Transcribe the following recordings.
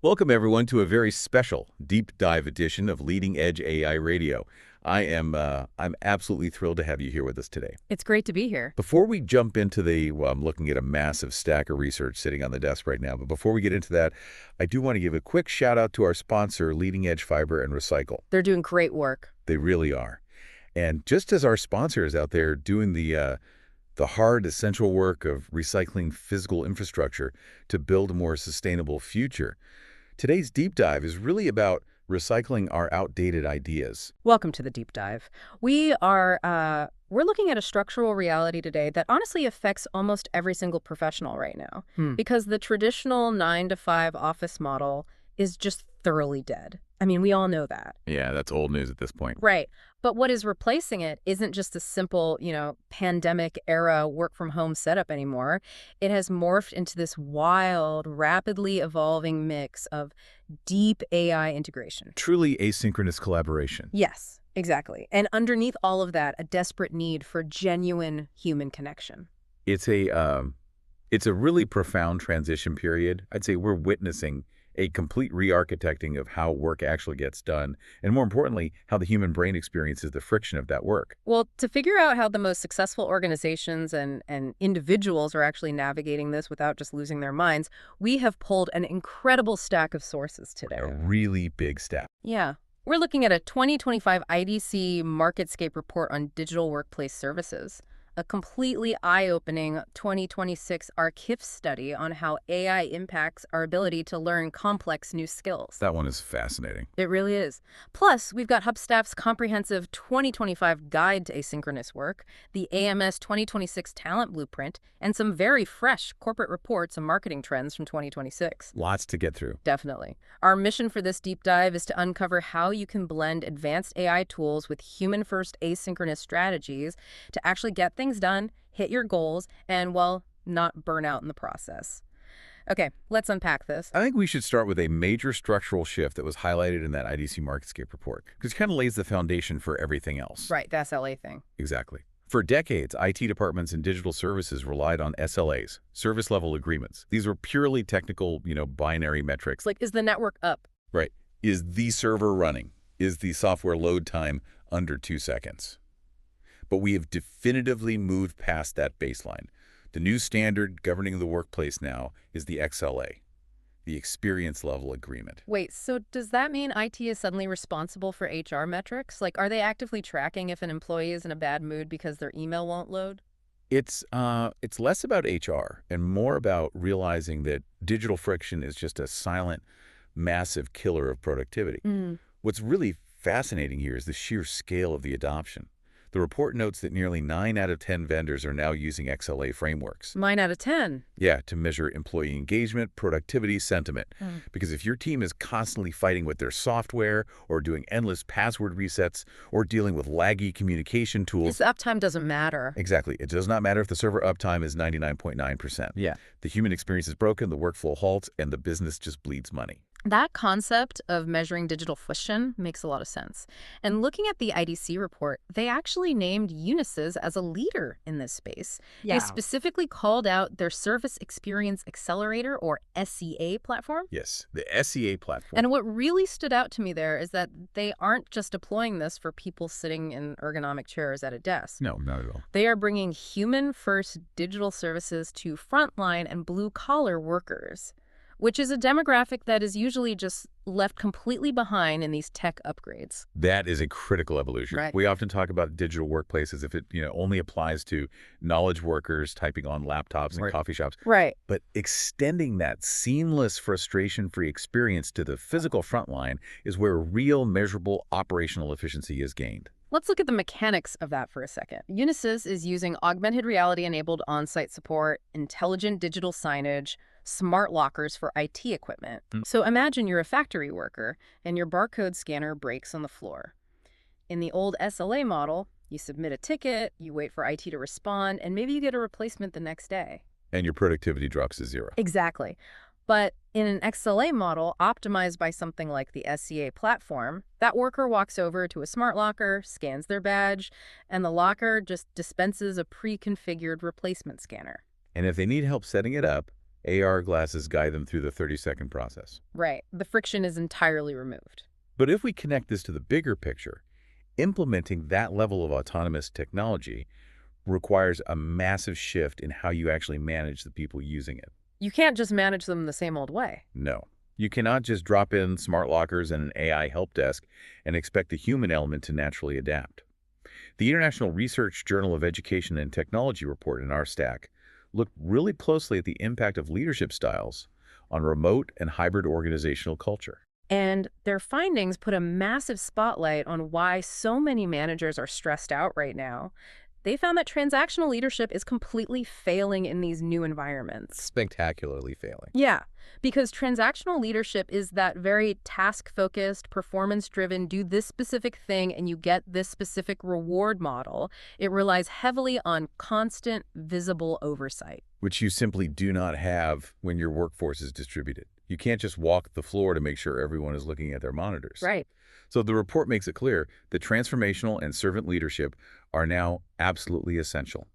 Welcome, everyone, to a very special deep dive edition of Leading Edge AI Radio. I'm absolutely thrilled to have you here with us today. It's great to be here. Before we jump into I'm looking at a massive stack of research sitting on the desk right now, but before we get into that, I do want to give a quick shout out to our sponsor, Leading Edge Fiber and Recycle. They're doing great work. They really are. And just as our sponsor is out there doing the hard, essential work of recycling physical infrastructure to build a more sustainable future, today's deep dive is really about recycling our outdated ideas. Welcome to the deep dive. We're looking at a structural reality today that honestly affects almost every single professional right now, because the traditional 9-to-5 office model is just thoroughly dead. I mean, we all know that. Yeah, that's old news at this point. Right. But what is replacing it isn't just a simple, pandemic era work from home setup anymore. It has morphed into this wild, rapidly evolving mix of deep AI integration. Truly asynchronous collaboration. Yes, exactly. And underneath all of that, a desperate need for genuine human connection. It's a really profound transition period. I'd say we're witnessing a complete re-architecting of how work actually gets done, and more importantly, how the human brain experiences the friction of that work. Well, to figure out how the most successful organizations and individuals are actually navigating this without just losing their minds, we have pulled an incredible stack of sources today. A really big step. Yeah. We're looking at a 2025 IDC MarketScape report on digital workplace services, a completely eye-opening 2026 Archive study on how AI impacts our ability to learn complex new skills. That one is fascinating. It really is. Plus, we've got HubStaff's comprehensive 2025 guide to asynchronous work, the AMS 2026 talent blueprint, and some very fresh corporate reports and marketing trends from 2026. Lots to get through. Definitely. Our mission for this deep dive is to uncover how you can blend advanced AI tools with human-first asynchronous strategies to actually get things done, hit your goals, and, well, not burn out in the process. Okay, let's unpack this. I think we should start with a major structural shift that was highlighted in that IDC MarketScape report, because it kind of lays the foundation for everything else. Right, the SLA thing. Exactly. For decades, IT departments and digital services relied on SLAs, service-level agreements. These were purely technical, binary metrics. Like, is the network up? Right. Is the server running? Is the software load time under 2 seconds? But we have definitively moved past that baseline. The new standard governing the workplace now is the XLA, the experience level agreement. Wait, so does that mean IT is suddenly responsible for HR metrics? Like, are they actively tracking if an employee is in a bad mood because their email won't load? It's less about HR and more about realizing that digital friction is just a silent, massive killer of productivity. What's really fascinating here is the sheer scale of the adoption. The report notes that nearly 9 out of 10 vendors are now using XLA frameworks. 9 out of 10? Yeah, to measure employee engagement, productivity, sentiment. Because if your team is constantly fighting with their software or doing endless password resets or dealing with laggy communication tools... This uptime doesn't matter. Exactly. It does not matter if the server uptime is 99.9%. Yeah. The human experience is broken, the workflow halts, and the business just bleeds money. That concept of measuring digital friction makes a lot of sense. And looking at the IDC report, they actually named Unisys as a leader in this space. Yeah. They specifically called out their Service Experience Accelerator, or SEA platform. Yes, the SEA platform. And what really stood out to me there is that they aren't just deploying this for people sitting in ergonomic chairs at a desk. No, not at all. They are bringing human-first digital services to frontline and blue-collar workers, which is a demographic that is usually just left completely behind in these tech upgrades. That is a critical evolution. Right. We often talk about digital workplace as if it only applies to knowledge workers typing on laptops and coffee shops. Right. But extending that seamless, frustration-free experience to the physical frontline is where real, measurable operational efficiency is gained. Let's look at the mechanics of that for a second. Unisys is using augmented reality-enabled on-site support, intelligent digital signage, smart lockers for IT equipment. So imagine you're a factory worker and your barcode scanner breaks on the floor. In the old SLA model, you submit a ticket, you wait for IT to respond, and maybe you get a replacement the next day. And your productivity drops to zero. Exactly. But in an XLA model optimized by something like the SCA platform, that worker walks over to a smart locker, scans their badge, and the locker just dispenses a pre-configured replacement scanner. And if they need help setting it up, AR glasses guide them through the 30-second process. Right. The friction is entirely removed. But if we connect this to the bigger picture, implementing that level of autonomous technology requires a massive shift in how you actually manage the people using it. You can't just manage them the same old way. No. You cannot just drop in smart lockers and an AI help desk and expect the human element to naturally adapt. The International Research Journal of Education and Technology report in our stack looked really closely at the impact of leadership styles on remote and hybrid organizational culture. And their findings put a massive spotlight on why so many managers are stressed out right now. They found that transactional leadership is completely failing in these new environments. Spectacularly failing. Yeah, because transactional leadership is that very task-focused, performance-driven, do this specific thing and you get this specific reward model. It relies heavily on constant, visible oversight. Which you simply do not have when your workforce is distributed. You can't just walk the floor to make sure everyone is looking at their monitors. Right. So the report makes it clear that transformational and servant leadership are now absolutely essential.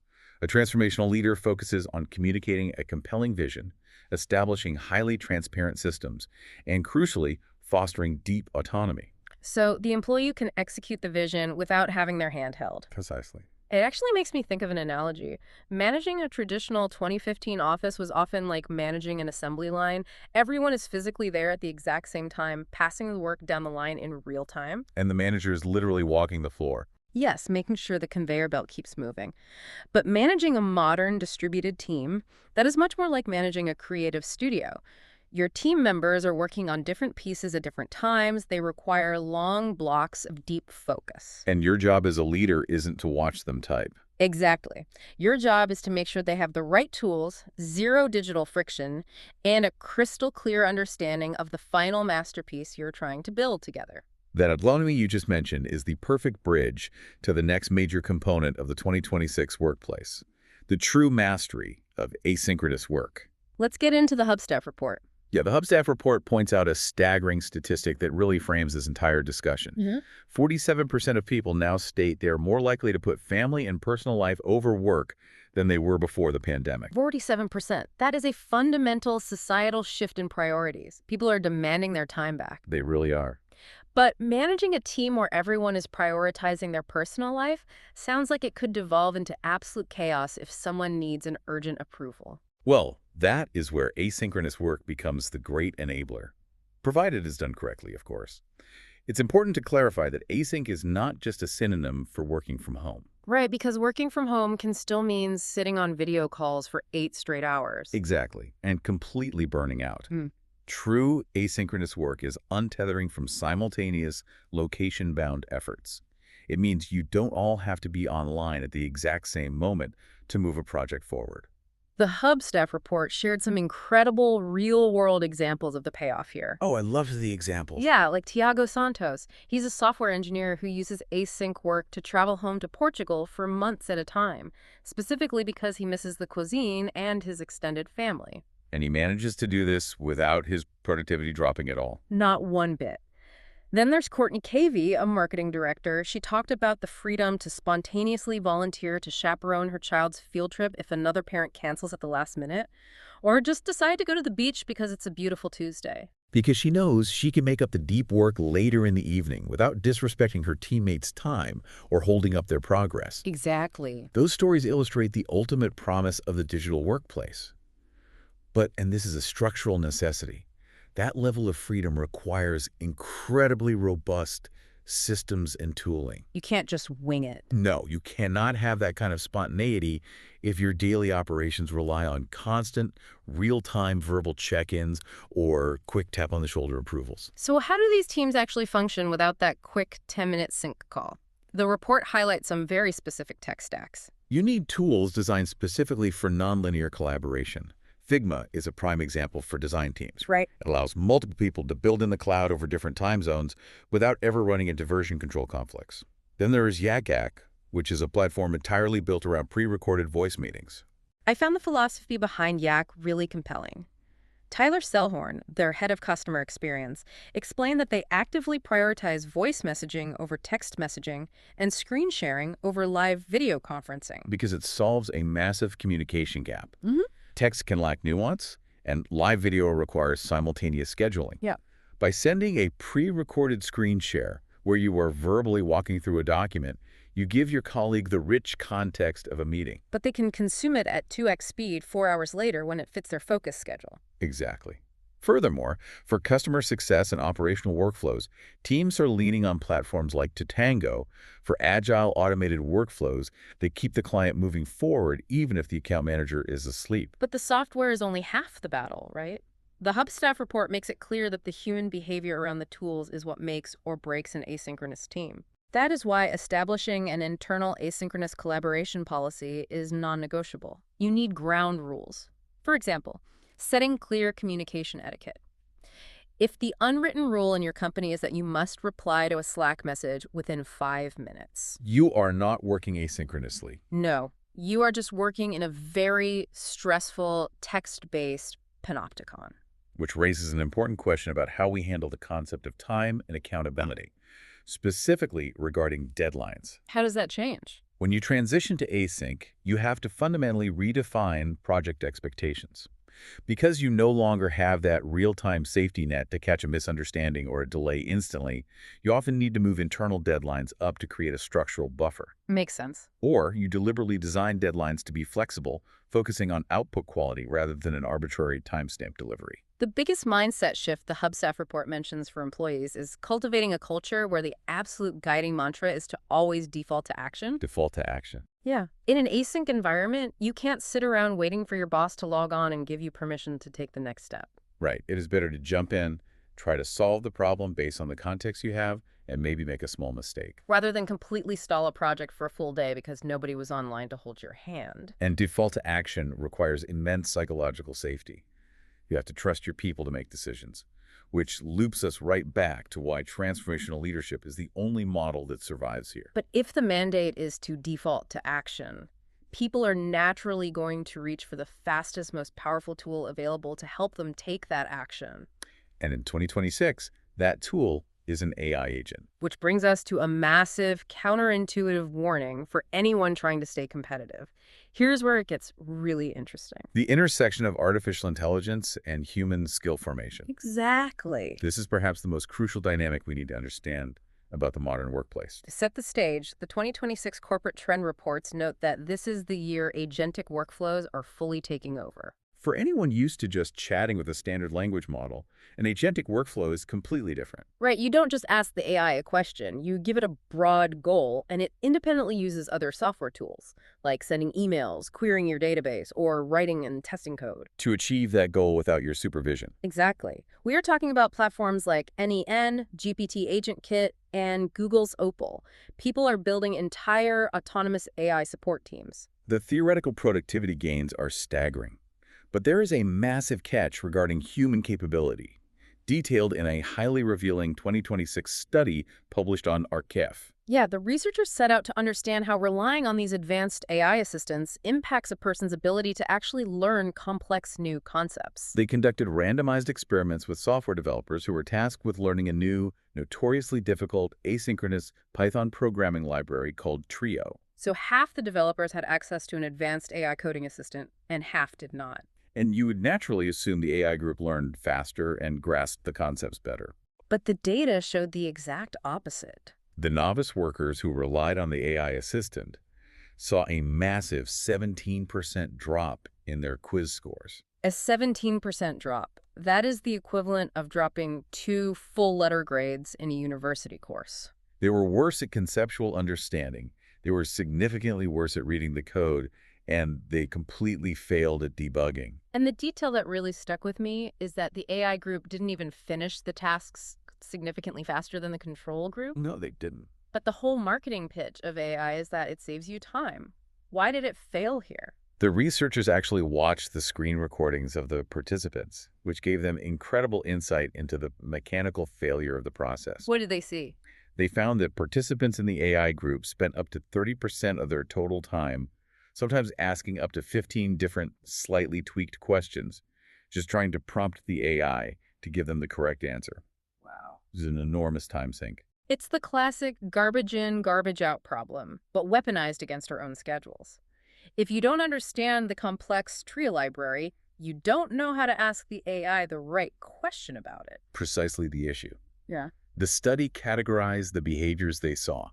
A transformational leader focuses on communicating a compelling vision, establishing highly transparent systems, and crucially, fostering deep autonomy. So the employee can execute the vision without having their hand held. Precisely. It actually makes me think of an analogy. Managing a traditional 2015 office was often like managing an assembly line. Everyone is physically there at the exact same time, passing the work down the line in real time. And the manager is literally walking the floor. Yes, making sure the conveyor belt keeps moving. But managing a modern, distributed team, that is much more like managing a creative studio. Your team members are working on different pieces at different times. They require long blocks of deep focus. And your job as a leader isn't to watch them type. Exactly. Your job is to make sure they have the right tools, zero digital friction, and a crystal clear understanding of the final masterpiece you're trying to build together. That autonomy you just mentioned is the perfect bridge to the next major component of the 2026 workplace, the true mastery of asynchronous work. Let's get into the Hubstaff report. Yeah, the Hubstaff report points out a staggering statistic that really frames this entire discussion. 47% of people now state they are more likely to put family and personal life over work than they were before the pandemic. 47%. That is a fundamental societal shift in priorities. People are demanding their time back. They really are. But managing a team where everyone is prioritizing their personal life sounds like it could devolve into absolute chaos if someone needs an urgent approval. Well, that is where asynchronous work becomes the great enabler, provided it's done correctly, of course. It's important to clarify that async is not just a synonym for working from home. Right, because working from home can still mean sitting on video calls for 8 straight hours. Exactly, and completely burning out. True asynchronous work is untethering from simultaneous, location-bound efforts. It means you don't all have to be online at the exact same moment to move a project forward. The Hubstaff report shared some incredible real-world examples of the payoff here. Oh, I loved the examples. Yeah, like Tiago Santos. He's a software engineer who uses async work to travel home to Portugal for months at a time, specifically because he misses the cuisine and his extended family. And he manages to do this without his productivity dropping at all. Not one bit. Then there's Courtney Cavey, a marketing director. She talked about the freedom to spontaneously volunteer to chaperone her child's field trip if another parent cancels at the last minute, or just decide to go to the beach because it's a beautiful Tuesday. Because she knows she can make up the deep work later in the evening without disrespecting her teammates' time or holding up their progress. Exactly. Those stories illustrate the ultimate promise of the digital workplace. But, and this is a structural necessity, that level of freedom requires incredibly robust systems and tooling. You can't just wing it. No, you cannot have that kind of spontaneity if your daily operations rely on constant, real-time verbal check-ins or quick tap-on-the-shoulder approvals. So how do these teams actually function without that quick 10-minute sync call? The report highlights some very specific tech stacks. You need tools designed specifically for nonlinear collaboration. Figma is a prime example for design teams. Right. It allows multiple people to build in the cloud over different time zones without ever running into version control conflicts. Then there is Yak, which is a platform entirely built around pre-recorded voice meetings. I found the philosophy behind Yak really compelling. Tyler Selhorn, their head of customer experience, explained that they actively prioritize voice messaging over text messaging and screen sharing over live video conferencing. Because it solves a massive communication gap. Text can lack nuance, And live video requires simultaneous scheduling. Yeah. By sending a pre-recorded screen share where you are verbally walking through a document, you give your colleague the rich context of a meeting. But they can consume it at 2x speed 4 hours later when it fits their focus schedule. Exactly. Furthermore, for customer success and operational workflows, teams are leaning on platforms like Tatango for agile automated workflows that keep the client moving forward even if the account manager is asleep. But the software is only half the battle, right? The Hub staff report makes it clear that the human behavior around the tools is what makes or breaks an asynchronous team. That is why establishing an internal asynchronous collaboration policy is non-negotiable. You need ground rules. For example, setting clear communication etiquette. If the unwritten rule in your company is that you must reply to a Slack message within 5 minutes. You are not working asynchronously. No, you are just working in a very stressful, text-based panopticon. Which raises an important question about how we handle the concept of time and accountability, specifically regarding deadlines. How does that change? When you transition to async, you have to fundamentally redefine project expectations. Because you no longer have that real-time safety net to catch a misunderstanding or a delay instantly, you often need to move internal deadlines up to create a structural buffer. Makes sense. Or you deliberately design deadlines to be flexible, focusing on output quality rather than an arbitrary timestamp delivery. The biggest mindset shift the Hub staff report mentions for employees is cultivating a culture where the absolute guiding mantra is to always default to action. Default to action. Yeah. In an async environment, you can't sit around waiting for your boss to log on and give you permission to take the next step. Right. It is better to jump in, try to solve the problem based on the context you have, and maybe make a small mistake. Rather than completely stall a project for a full day because nobody was online to hold your hand. And default to action requires immense psychological safety. You have to trust your people to make decisions, which loops us right back to why transformational leadership is the only model that survives here. But if the mandate is to default to action, people are naturally going to reach for the fastest, most powerful tool available to help them take that action. And in 2026, that tool is an AI agent. Which brings us to a massive, counterintuitive warning for anyone trying to stay competitive. Here's where it gets really interesting. The intersection of artificial intelligence and human skill formation. Exactly. This is perhaps the most crucial dynamic we need to understand about the modern workplace. To set the stage, the 2026 corporate trend reports note that this is the year agentic workflows are fully taking over. For anyone used to just chatting with a standard language model, an agentic workflow is completely different. Right, you don't just ask the AI a question, you give it a broad goal, and it independently uses other software tools, like sending emails, querying your database, or writing and testing code. To achieve that goal without your supervision. Exactly. We are talking about platforms like NEN, GPT Agent Kit, and Google's Opal. People are building entire autonomous AI support teams. The theoretical productivity gains are staggering. But there is a massive catch regarding human capability, detailed in a highly revealing 2026 study published on Archive. Yeah, the researchers set out to understand how relying on these advanced AI assistants impacts a person's ability to actually learn complex new concepts. They conducted randomized experiments with software developers who were tasked with learning a new, notoriously difficult asynchronous Python programming library called Trio. So half the developers had access to an advanced AI coding assistant, and half did not. And you would naturally assume the AI group learned faster and grasped the concepts better. But the data showed the exact opposite. The novice workers who relied on the AI assistant saw a massive 17% drop in their quiz scores. A 17% drop. That is the equivalent of dropping 2 full-letter grades in a university course. They were worse at conceptual understanding, they were significantly worse at reading the code, and they completely failed at debugging. And the detail that really stuck with me is that the AI group didn't even finish the tasks significantly faster than the control group. No, they didn't. But the whole marketing pitch of AI is that it saves you time. Why did it fail here? The researchers actually watched the screen recordings of the participants, which gave them incredible insight into the mechanical failure of the process. What did they see? They found that participants in the AI group spent up to 30% of their total time, sometimes asking up to 15 different, slightly tweaked questions, just trying to prompt the AI to give them the correct answer. Wow. This is an enormous time sink. It's the classic garbage in, garbage out problem, but weaponized against our own schedules. If you don't understand the complex Trio library, you don't know how to ask the AI the right question about it. Precisely the issue. Yeah. The study categorized the behaviors they saw.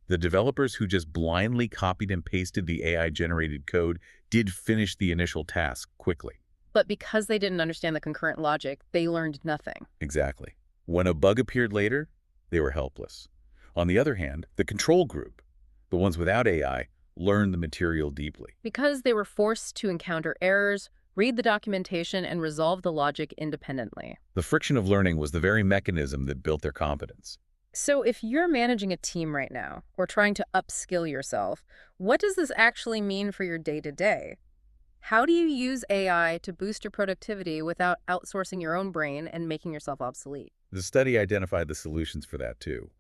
The developers who just blindly copied and pasted the AI-generated code did finish the initial task quickly. But because they didn't understand the concurrent logic, they learned nothing. Exactly. When a bug appeared later, they were helpless. On the other hand, the control group, the ones without AI, learned the material deeply. Because they were forced to encounter errors, read the documentation, and resolve the logic independently. The friction of learning was the very mechanism that built their competence. So if you're managing a team right now, or trying to upskill yourself, what does this actually mean for your day-to-day? How do you use AI to boost your productivity without outsourcing your own brain and making yourself obsolete? The study identified the solutions for that too.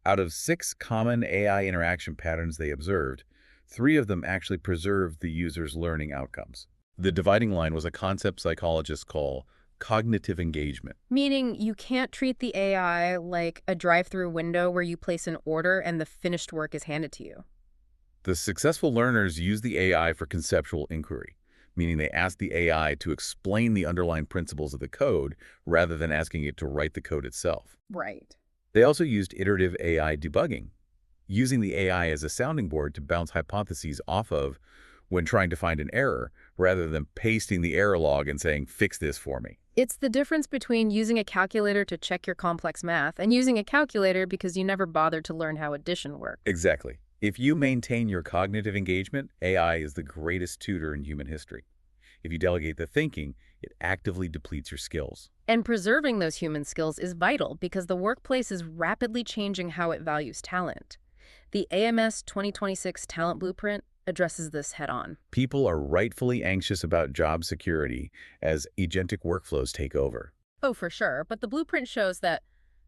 Out of 6 common AI interaction patterns they observed, 3 of them actually preserved the user's learning outcomes. The dividing line was a concept psychologists call cognitive engagement. Meaning you can't treat the AI like a drive-through window where you place an order and the finished work is handed to you. The successful learners use the AI for conceptual inquiry, meaning they ask the AI to explain the underlying principles of the code rather than asking it to write the code itself. Right. They also used iterative AI debugging, using the AI as a sounding board to bounce hypotheses off of when trying to find an error, rather than pasting the error log and saying, "Fix this for me." It's the difference between using a calculator to check your complex math and using a calculator because you never bothered to learn how addition works. Exactly. If you maintain your cognitive engagement, AI is the greatest tutor in human history. If you delegate the thinking, it actively depletes your skills. And preserving those human skills is vital because the workplace is rapidly changing how it values talent. The AMS 2026 Talent Blueprint addresses this head-on. People are rightfully anxious about job security as agentic workflows take over. Oh, for sure. But the blueprint shows that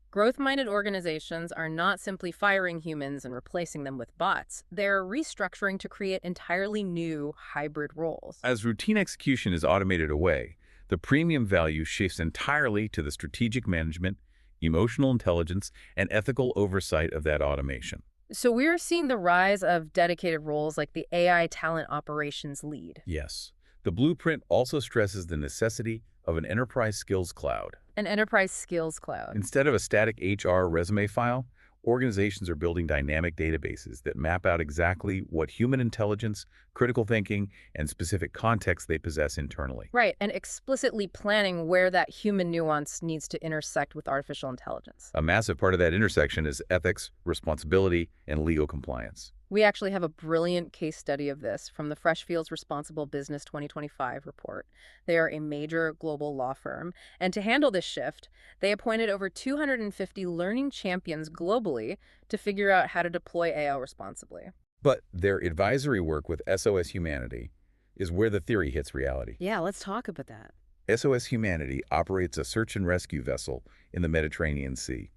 growth-minded organizations are not simply firing humans and replacing them with bots. They're restructuring to create entirely new hybrid roles. As routine execution is automated away, the premium value shifts entirely to the strategic management, emotional intelligence, and ethical oversight of that automation. So we're seeing the rise of dedicated roles like the AI talent operations lead. Yes. The blueprint also stresses the necessity of an enterprise skills cloud. An enterprise skills cloud. Instead of a static HR resume file, organizations are building dynamic databases that map out exactly what human intelligence, critical thinking, and specific context they possess internally. Right, and explicitly planning where that human nuance needs to intersect with artificial intelligence. A massive part of that intersection is ethics, responsibility, and legal compliance. We actually have a brilliant case study of this from the Freshfields Responsible Business 2025 report. They are a major global law firm, and to handle this shift, they appointed over 250 learning champions globally to figure out how to deploy AI responsibly. But their advisory work with SOS Humanity is where the theory hits reality. Yeah, let's talk about that. SOS Humanity operates a search and rescue vessel in the Mediterranean Sea.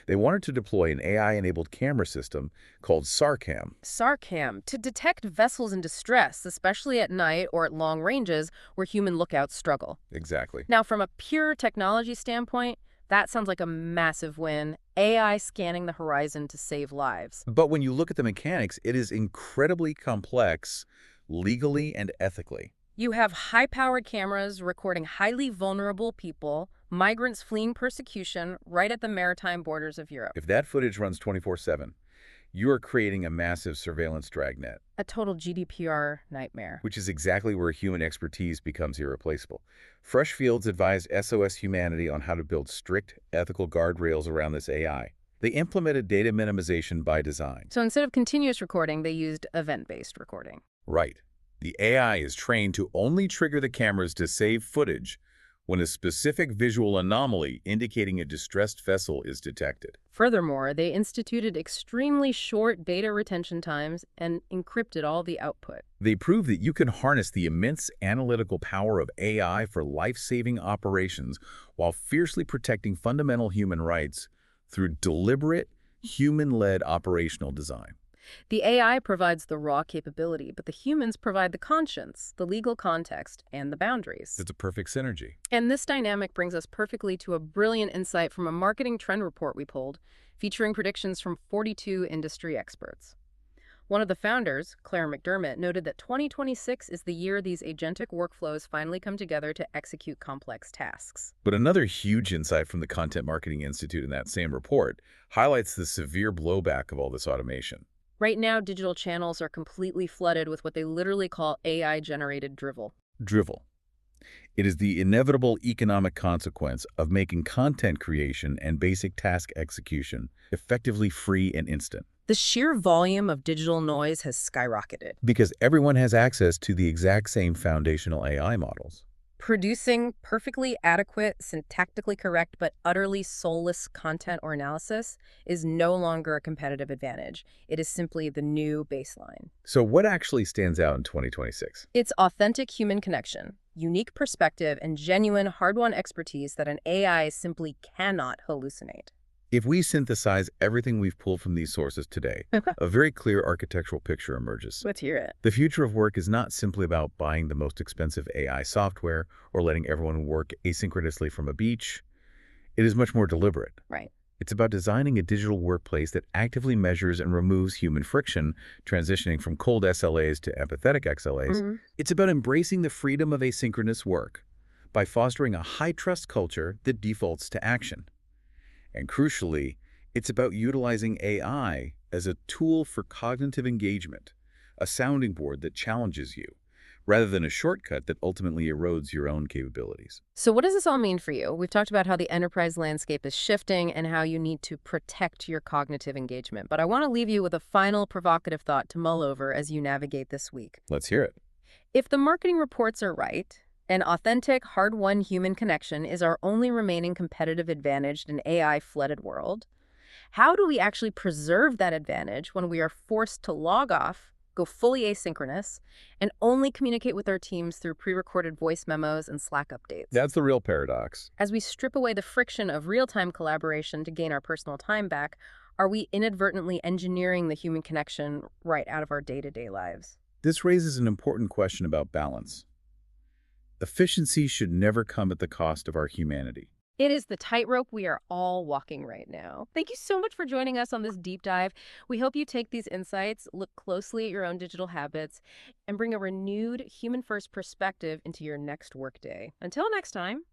They wanted to deploy an AI-enabled camera system called SARCAM. SARCAM, to detect vessels in distress, especially at night or at long ranges where human lookouts struggle. Exactly. Now, from a pure technology standpoint, that sounds like a massive win. AI scanning the horizon to save lives. But when you look at the mechanics, it is incredibly complex legally and ethically. You have high-powered cameras recording highly vulnerable people, migrants fleeing persecution, right at the maritime borders of Europe. If that footage runs 24/7, you are creating a massive surveillance dragnet. A total GDPR nightmare. Which is exactly where human expertise becomes irreplaceable. Freshfields advised SOS Humanity on how to build strict, ethical guardrails around this AI. They implemented data minimization by design. So instead of continuous recording, they used event-based recording. Right. The AI is trained to only trigger the cameras to save footage when a specific visual anomaly indicating a distressed vessel is detected. Furthermore, they instituted extremely short data retention times and encrypted all the output. They prove that you can harness the immense analytical power of AI for life-saving operations while fiercely protecting fundamental human rights through deliberate, human-led operational design. The AI provides the raw capability, but the humans provide the conscience, the legal context, and the boundaries. It's a perfect synergy. And this dynamic brings us perfectly to a brilliant insight from a marketing trend report we pulled, featuring predictions from 42 industry experts. One of the founders, Claire McDermott, noted that 2026 is the year these agentic workflows finally come together to execute complex tasks. But another huge insight from the Content Marketing Institute in that same report highlights the severe blowback of all this automation. Right now, digital channels are completely flooded with what they literally call AI-generated drivel. Drivel. It is the inevitable economic consequence of making content creation and basic task execution effectively free and instant. The sheer volume of digital noise has skyrocketed, Because everyone has access to the exact same foundational AI models. producing perfectly adequate, syntactically correct, but utterly soulless content or analysis is no longer a competitive advantage. It is simply the new baseline. So what actually stands out in 2026? It's authentic human connection, unique perspective, and genuine hard-won expertise that an AI simply cannot hallucinate. If we synthesize everything we've pulled from these sources today, Okay. a very clear architectural picture emerges. Let's hear it. The future of work is not simply about buying the most expensive AI software or letting everyone work asynchronously from a beach. It is much more deliberate. Right. It's about designing a digital workplace that actively measures and removes human friction, transitioning from cold SLAs to empathetic XLAs. It's about embracing the freedom of asynchronous work by fostering a high-trust culture that defaults to action. And crucially, it's about utilizing AI as a tool for cognitive engagement, a sounding board that challenges you, rather than a shortcut that ultimately erodes your own capabilities. So what does this all mean for you? We've talked about how the enterprise landscape is shifting and how you need to protect your cognitive engagement. But I want to leave you with a final provocative thought to mull over as you navigate this week. Let's hear it. If the marketing reports are right, an authentic, hard-won human connection is our only remaining competitive advantage in an AI-flooded world, how do we actually preserve that advantage when we are forced to log off, go fully asynchronous, and only communicate with our teams through pre-recorded voice memos and Slack updates? That's the real paradox. As we strip away the friction of real-time collaboration to gain our personal time back, are we inadvertently engineering the human connection right out of our day-to-day lives? This raises an important question about balance. Efficiency should never come at the cost of our humanity. It is the tightrope we are all walking right now. Thank you so much for joining us on this deep dive. We hope you take these insights, look closely at your own digital habits, and bring a renewed human-first perspective into your next workday. Until next time.